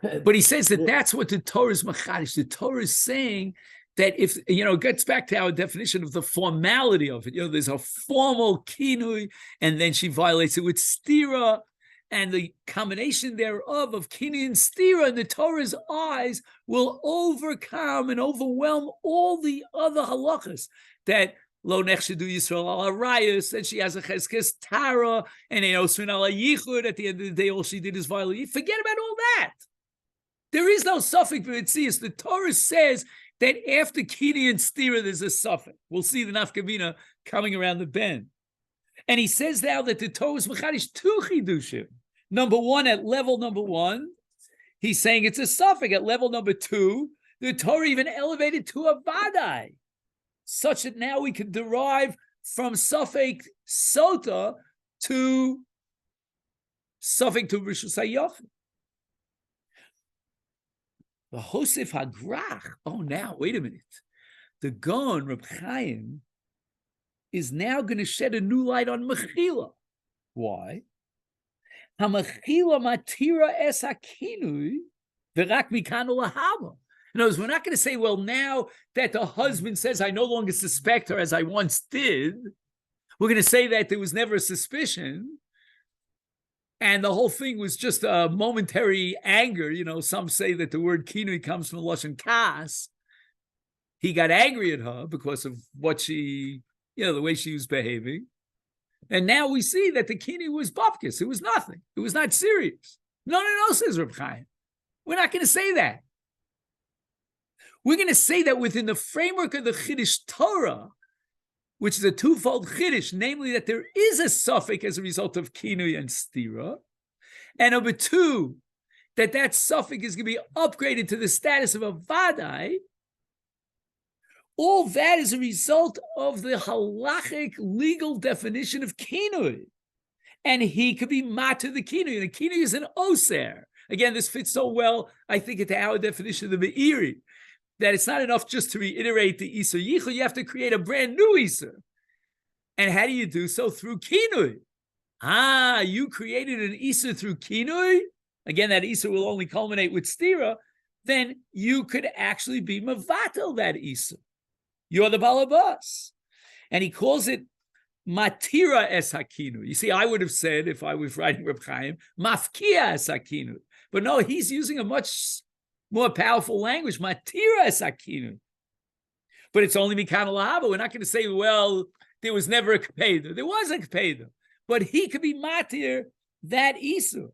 But he says that that's what the Torah is machadish. The Torah is saying that if, it gets back to our definition of the formality of it. There's a formal kinui, and then she violates it with stira, and the combination thereof of kinui and stira in the Torah's eyes will overcome and overwhelm all the other halachas that lo nechshedu Yisrael al arayos, and she has a cheskes tara, and ein osrin al yichud. At the end of the day, all she did is violate. Forget about all that. There is no suffix b'mitzias. The Torah says that after Kini and Stira, there's a suffix. We'll see the nafkamina coming around the bend. And he says now that the Torah is machadish two chidushim. Number one, at level number one, he's saying it's a suffix. At level number two, the Torah even elevated to a vadai, such that now we can derive from suffix sotah to suffix to rishus hayachid. The Hosef Hagrach. Oh, now, wait a minute. The Gon, Reb Chaim, is now going to shed a new light on Mechila. Why? Hamachila matira es hakinui v'rak mikanu lahava. In other words, we're not going to say, well, now that the husband says, I no longer suspect her as I once did, we're going to say that there was never a suspicion, and the whole thing was just a momentary anger. Some say that the word kinui comes from Lashon Kas. He got angry at her because of what she, the way she was behaving. And now we see that the kinui was bupkis. It was nothing. It was not serious. No, says Reb Chaim. We're not going to say that. We're going to say that within the framework of the Chiddush Torah, which is a twofold Chiddush, namely that there is a suffix as a result of kinui and stira, and number two, that suffix is going to be upgraded to the status of a vadai. All that is a result of the halachic legal definition of kinui. And he could be mater the kinui. The kinui is an oser. Again, this fits so well, I think, into our definition of the BiIyun, that it's not enough just to reiterate the Isur Yichud, you have to create a brand new Isur. And how do you do so? Through kinui. You created an Isur through kinui? Again, that Isur will only culminate with stira. Then you could actually be mevatel that Isur. You're the balabas. And he calls it matira es hakinu. You see, I would have said, if I was writing Reb Chaim, mafkia es hakinu. But no, he's using a much more powerful language, matira es hakinu. But it's only mikana lahava. We're not going to say, well, there was never a kapeda. There was a kapeda. But he could be matir that isur.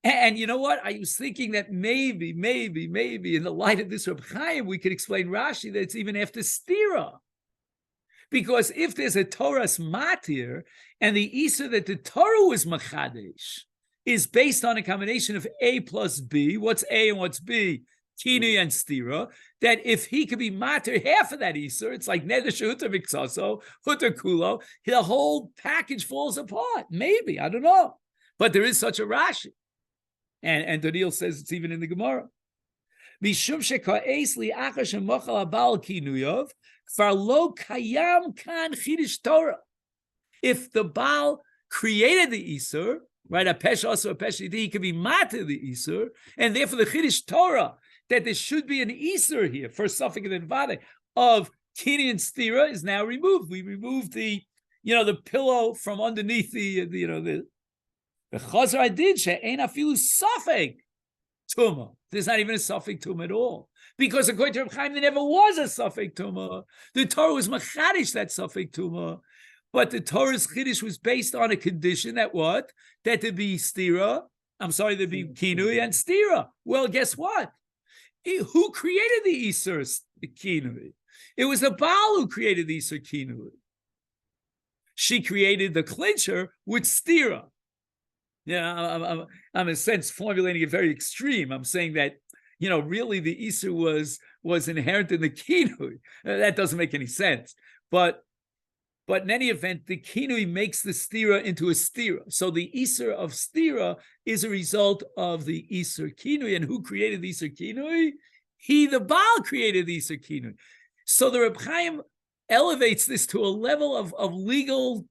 And you know what? I was thinking that maybe, in the light of this Reb Chaim, we could explain Rashi that it's even after stira. Because if there's a Torah's matir, and the isur that the Torah was machadesh is based on a combination of A plus B, what's A and what's B? Kinui and stira, that if he could be matir half of that isur, it's like neder shehuta miksaso, huta kulo, the whole package falls apart. Maybe, I don't know. But there is such a Rashi. And Daniel says it's even in the Gemara. Mishum sheka'es li achar shemochal habal kinuyov kfar lo kayam kan chidush Torah. If the Baal created the Isur, right, a pesh also a pesh, he could be matir the Isur, and therefore the chidush Torah that there should be an Isur here for suffix and vade of kinui and stira is now removed. We removed the pillow from underneath the chazar I did she'ein afilu suffix tumah. There's not even a suffix tumah at all, because according to Reb Chaim, there never was a suffix tumah. The Torah was machadish that suffix tumah, but the Torah's chiddush was based on a condition that what? That there be stira. There'd be kinui and stira. Well, guess what? Who created the Isur kinui? It was the Baal who created the Isur kinui. She created the clincher with stira. I'm in a sense formulating it very extreme. I'm saying that, really the Isur was inherent in the kinui. That doesn't make any sense. But in any event, the kinui makes the stira into a stira. So the Isur of stira is a result of the Isur kinui. And who created the Isur kinui? He, the Baal, created the Isur kinui. So the Reb Chaim elevates this to a level of legal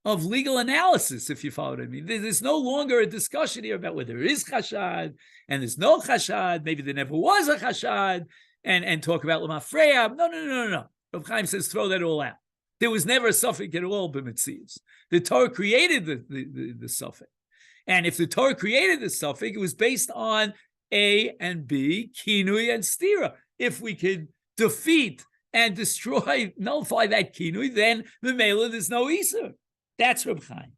analysis, if you follow what I mean. There's no longer a discussion here about whether there is chashad and there's no chashad. Maybe there never was a chashad, and talk about lemafreya. No. Reb Chaim says throw that all out. There was never a suffix at all b'metzius. The Torah created the suffix, and if the Torah created the suffix, it was based on A and B, kinui and stira. If we could defeat and nullify that kinui, then the mela there's no isur. That's Reb Chaim.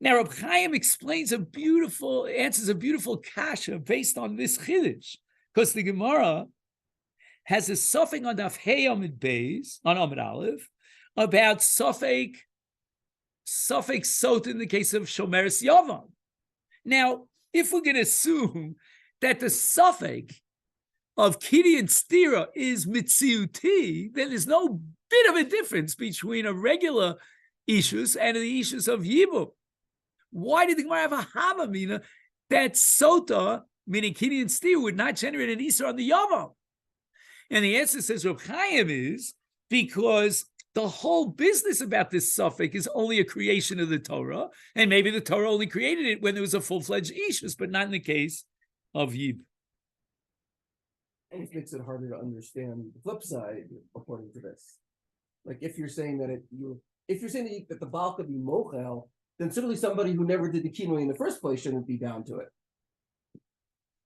Now, Reb Chaim answers a beautiful kasha based on this chiddush, because the Gemara has a suffix on Daf Hey Amid Beis, on Amid Aleph, about suffix Sotah in the case of Shomeres Yavam. Now, if we're going to assume that the suffix of kinui and stira is mitziuti, then there's no bit of a difference between a regular ishus and the ishus of yibum. Why did the Gemara have a havamina that Sotah, meaning kinui and stira, would not generate an isur on the yavam? And the answer, says Reb Chaim, is because the whole business about this suffix is only a creation of the Torah, and maybe the Torah only created it when there was a full-fledged Ishus, but not in the case of Yib. And it makes it harder to understand the flip side, according to this. Like if you're saying that that the Baal could be mochel, then certainly somebody who never did the kinui in the first place shouldn't be down to it.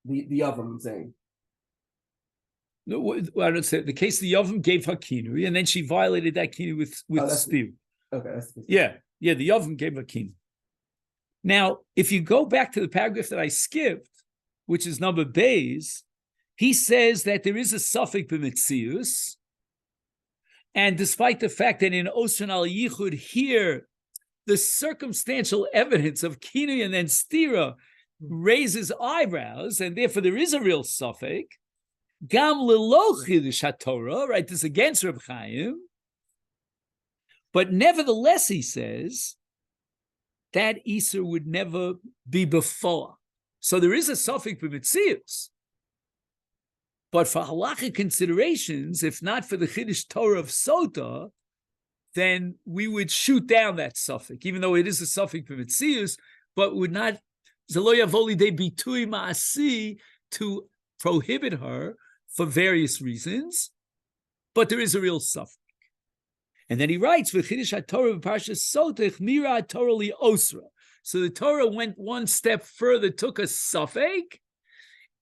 The Yavam, I'm saying. No, I don't say the case of the Yavam gave her kinui, and then she violated that kinui with stew. Okay, that's the Yeah, the Yavam gave her kinui. Now, if you go back to the paragraph that I skipped, which is number Bays, he says that there is a suffix b'mitzius, and despite the fact that in Osran al Yichud here, the circumstantial evidence of kinui and then stira raises eyebrows, and therefore there is a real suffix. Gam lelo chidush haTorah, right? This is against Reb Chaim, but nevertheless, he says that Isur would never be before. So there is a suffix b'mitzius, but for halachic considerations, if not for the Chiddush Torah of Sotah, then we would shoot down that suffix, even though it is a suffix b'mitzius, but would not zelo yavoli de bitui ma'asi to prohibit her for various reasons, but there is a real suffix. And then he writes, "V'chidish haTorah b'parshas Sotah mira haTorah li osra." So the Torah went one step further, took a suffix,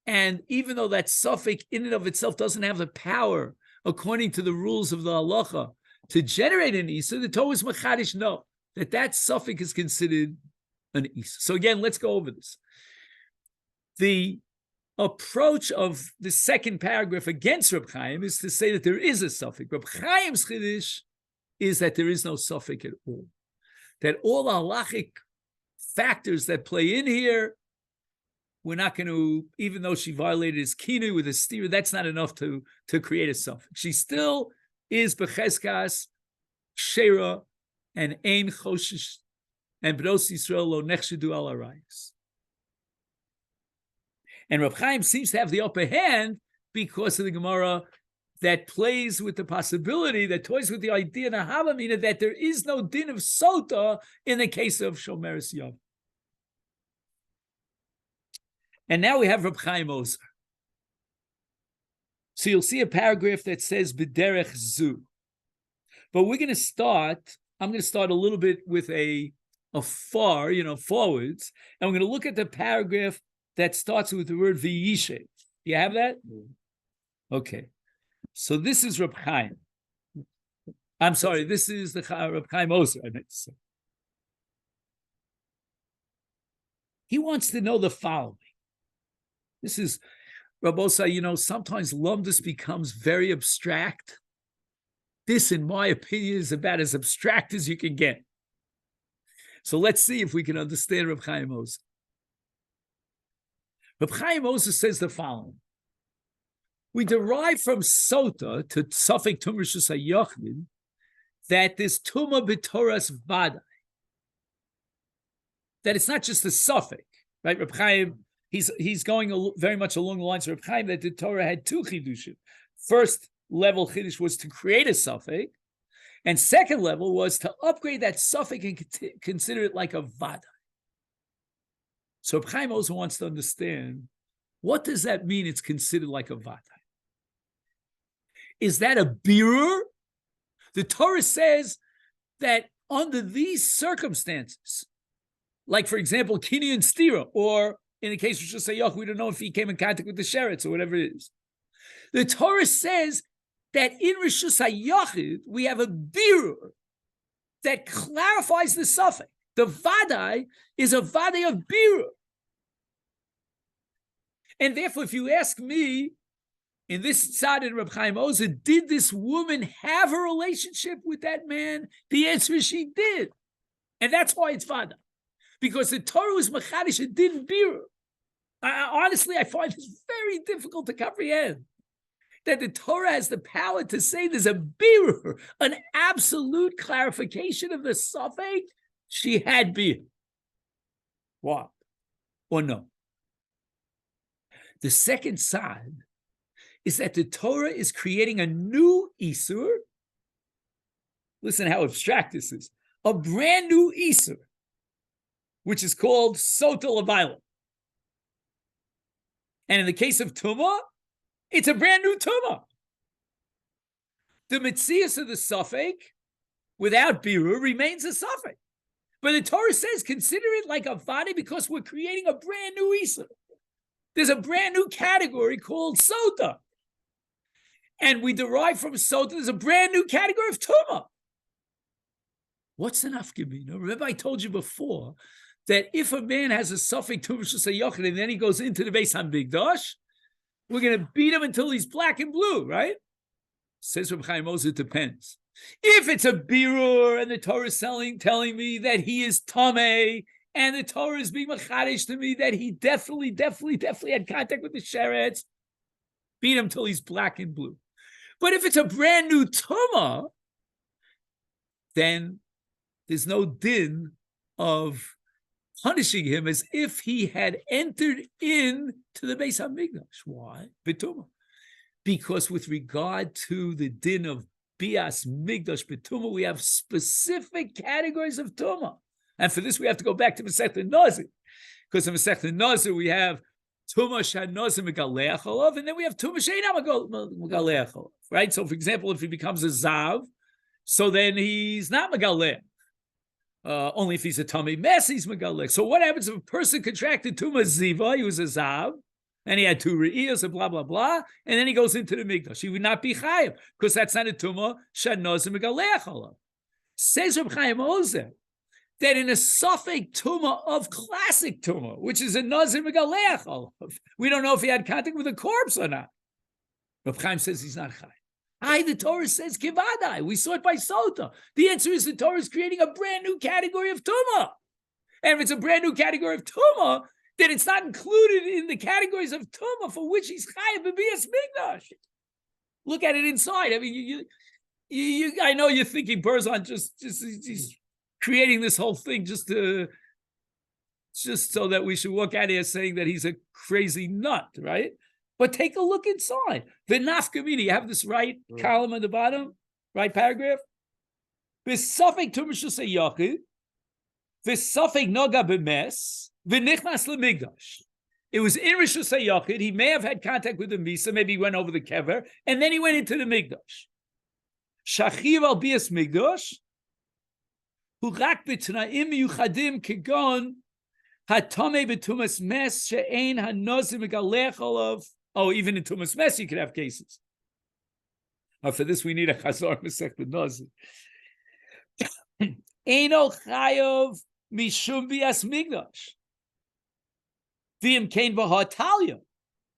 and even though that suffix in and of itself doesn't have the power, according to the rules of the halacha, to generate an Isa, the Torah is machadish no, that suffix is considered an Isa. So again, let's go over this. The approach of the second paragraph against Reb Chaim is to say that there is a suffix. Reb Chaim's chiddush is that there is no suffix at all. That all the halachic factors that play in here, we're not going to, even though she violated his kinui with a steer, that's not enough to create a suffix. She still is becheskas, shera, and ein choshish, and bros Yisrael lo nechshedu al arayis. And Reb Chaim seems to have the upper hand because of the Gemara that plays with the possibility, that toys with the idea in a Havamina that there is no din of Sotah in the case of Shomeres Yav. And now we have Reb Chaim Ozer. So you'll see a paragraph that says B'derech Zu. But we're going to start, I'm going to start a little bit with a forwards, and we're going to look at the paragraph that starts with the word V'yishe. You have that? Okay. So this is Reb Chaim. I'm sorry, this is the Reb Chaim Ozer, I meant to say. He wants to know the following. This is, Rabosa, sometimes Lumdus becomes very abstract. This, in my opinion, is about as abstract as you can get. So let's see if we can understand Reb Chaim Ozer. Reb Chaim Ozer says the following. We derive from Sotah to Safek Tum Rishus HaYochid that this Tuma B'Toras Vadai, that it's not just a suffix, right? Reb Chaim, he's going very much along the lines of Reb Chaim that the Torah had two chidushim. First level chidush was to create a suffix, and second level was to upgrade that suffix and consider it like a Vadai. So Reb Chaim also wants to understand, what does that mean it's considered like a Vadai? Is that a birur? The Torah says that under these circumstances, like for example, Kini and Stira, or in the case of Rishus HaYochid, we don't know if he came in contact with the Sheretz or whatever it is. The Torah says that in Rishus HaYochid, we have a birur that clarifies the suffix. The Vadai is a Vadai of birur. And therefore, if you ask me, in this tzad in Reb Chaim Ozer, did this woman have a relationship with that man? The answer is she did. And that's why it's Vada. Because the Torah was Machadish, it didn't birur. Honestly, I find this very difficult to comprehend. That the Torah has the power to say there's a birur, an absolute clarification of the suffix. She had birur. What? Or no? The second side is that the Torah is creating a new Isur, listen how abstract this is, a brand new Isur, which is called Sotah Levilah. And in the case of Tumah, it's a brand new Tumah. The Metzias of the Safek, without Birur, remains a Safek. But the Torah says, consider it like a Vade because we're creating a brand new Isur. There's a brand new category called Sotah. And we derive from Sotah, there's a brand new category of Tumah. What's the nafkamina? Remember I told you before that if a man has a Safek Tumah Shusayachid and then he goes into the Beis HaMikdash, we're going to beat him until he's black and blue, right? Says Reb Chaim Ozer, it depends. If it's a birur and the Torah is telling me that he is tamei, and the Torah is being machadish to me that he definitely had contact with the sheretz, beat him till he's black and blue. But if it's a brand new tumah, then there's no din of punishing him as if he had entered into the Beis HaMikdash. Why? B'tumah. Because with regard to the din of bias migdash b'tumah, we have specific categories of tumah. And for this, we have to go back to Masechet Nazir. Because in Masechet Nazir, we have tumah shad nazir megaleach olav, and then we have tumah she'ena megaleach olav, right? So, for example, if he becomes a zav, so then he's not megaleach. Only if he's a tummy mess, he's megaleach. So what happens if a person contracted tumah ziva, he was a zav, and he had 2 re'iyos and blah, blah, blah, and then he goes into the mikdash. He would not be chayav, because that's not a tumah shad nazir megaleach olav. Says Reb Chaim Ozer, that in a Safek Tumah of classic Tumah, which is a Nazir Megaleach Olav, we don't know if he had contact with a corpse or not. Reb Chaim says he's not Chai. The Torah says Kivadai. We saw it by Sotah. The answer is the Torah is creating a brand new category of Tumah. And if it's a brand new category of Tumah, then it's not included in the categories of Tumah for which he's Chai B'Bias Migdash. Look at it inside. I mean, you I know you're thinking Berzon just he's creating this whole thing just so that we should walk out here saying that he's a crazy nut, right? But take a look inside. The nafkamina, you have this right column at the bottom, right paragraph. V'safek tumah say yachid, v'safek noga b'mes, v'nichnas l'migdash. It was in Rosh Hashanah. He may have had contact with the Misa, maybe he went over the kever, and then he went into the Migdash. Shachiv al bias Migdash, who rak b'tnaim yuchadim kegon hatame b'tumas mes she'ein hanozim megalech olav. Oh, even in tumas mes you could have cases. For this we need a chazor Masechet Nazir. Eino chayov mishum bias Migdash. V'im kain v'hatalia.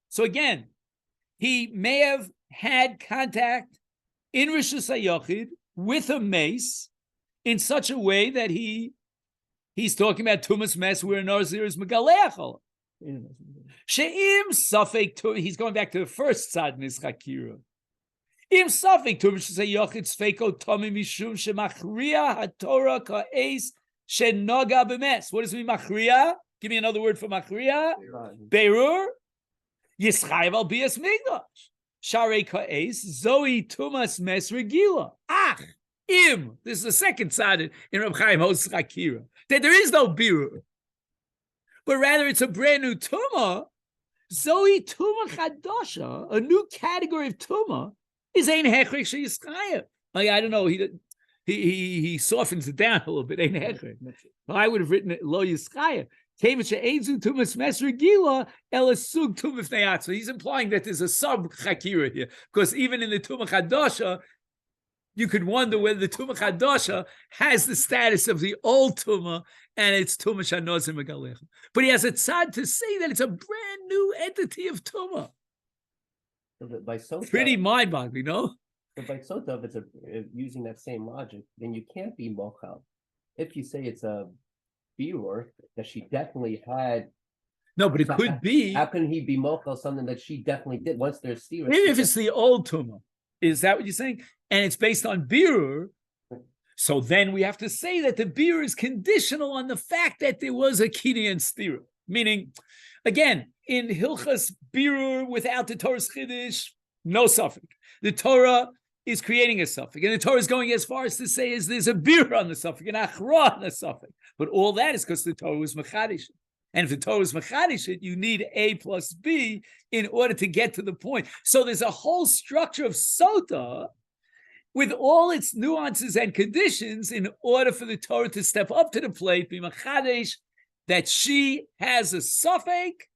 So again, he may have had contact in Rosh Hashanah with a mace in such a way that he's talking about tumas mes where Nazir is megaleach. She'im safek tumah. He's going back to the first side in his chakira. Im safek tumah shesayachid sfeiko tomim mishum shemachria haTorah ka'es shenaga b'mes. What does it mean machria? Give me another word for machria. Beirur. Yischayv al bias migdash. Sharei ka'es zoe tumas mes regila. Ach. Im, this is the second side in Reb Chaim Ozer's Akira, that there is no birur, but rather it's a brand new tumah. Zoe tumah chadasha, a new category of tumah, is ein hechrek sheyischayim. Like I don't know, he softens it down a little bit. Ein hechrek. I would have written it lo yischayim. He's implying that there's a sub chakira here, because even in the tumah chadasha, you could wonder whether the Tumah Chadasha has the status of the old Tumah and it's Tumah Shanozim Megalech. But he has a tzad to say that it's a brand new entity of Tumah. By Sotah, pretty mind-boggling, no? But by Sotah, if it's using that same logic, then you can't be mochal. If you say it's a birur that she definitely had. No, but it could be. How can he be mochal something that she definitely did once they're steering? Maybe if it's the old Tumah. Is that what you're saying? And it's based on birur. So then we have to say that the birur is conditional on the fact that there was a kini and stira. Meaning, again, in Hilchas birur without the Torah's chiddush, no suffix. The Torah is creating a suffix. And the Torah is going as far as to say is there's a bir on the suffix, an achra on the suffix. But all that is because the Torah was mechadish. And if the Torah is mechadish, you need A plus B in order to get to the point. So there's a whole structure of Sotah with all its nuances and conditions in order for the Torah to step up to the plate, be mechadish, that she has a suffix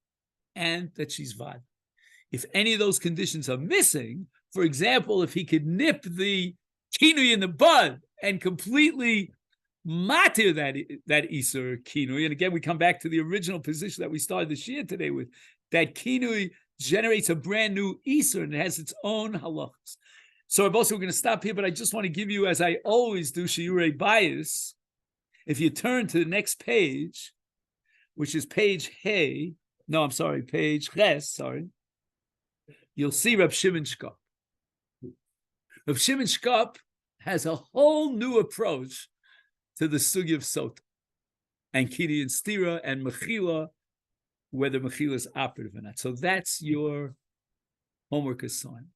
and that she's vad. If any of those conditions are missing, for example, if he could nip the kinui in the bud and completely matir that Isur kinui, and again, we come back to the original position that we started the Shia today with, that kinui generates a brand new Isur and it has its own halachas. So I'm also going to stop here, but I just want to give you, as I always do, shiurei bias. If you turn to the next page, which is page page Ches, you'll see Reb Shimon Shkop. Reb Shimon Shkop has a whole new approach to the sugi of Sotah and Kiri and Stira and Mechila, whether Mechila is operative or not. So that's your homework assignment.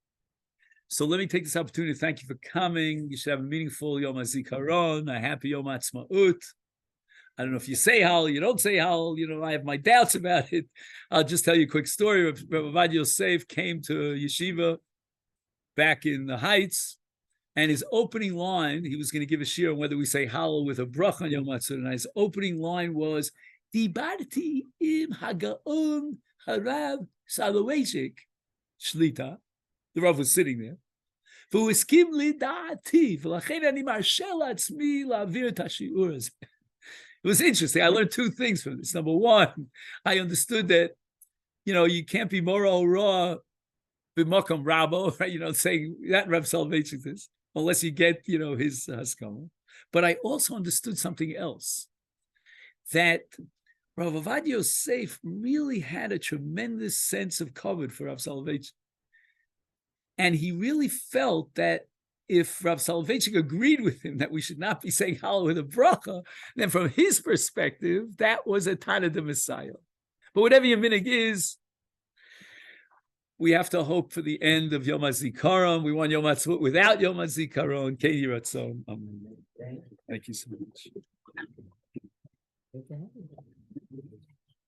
So let me take this opportunity to thank you for coming. You should have a meaningful Yom HaZikaron, a happy Yom HaAtzmaut. I don't know if you say Hal, you don't say Hal, I have my doubts about it. I'll just tell you a quick story. Rabbi Ovadia Yosef came to Yeshiva back in the Heights, and his opening line, he was going to give a shir on whether we say Hal with a bracha on Yom HaAtzmaut, and his opening line was, Dibarti im Hagaon Harav Soloveitchik Shlita. The Rav was sitting there. It was interesting. I learned two things from this. Number one, I understood that, you can't be moral raw b'makom rabo, right? Saying that Rav Soloveitchik this, unless you get, his haskama. But I also understood something else, that Rav Ovadia Yosef really had a tremendous sense of kavod for Rav Soloveitchik. And he really felt that if Rav Soloveitchik agreed with him that we should not be saying Hallel with a bracha, then from his perspective, that was a Tana de Messiah. But whatever your minig is, we have to hope for the end of Yom HaZikaron. We want Yom HaTzmaut without Yom HaZikaron. Kei Yiratzon. Thank you so much.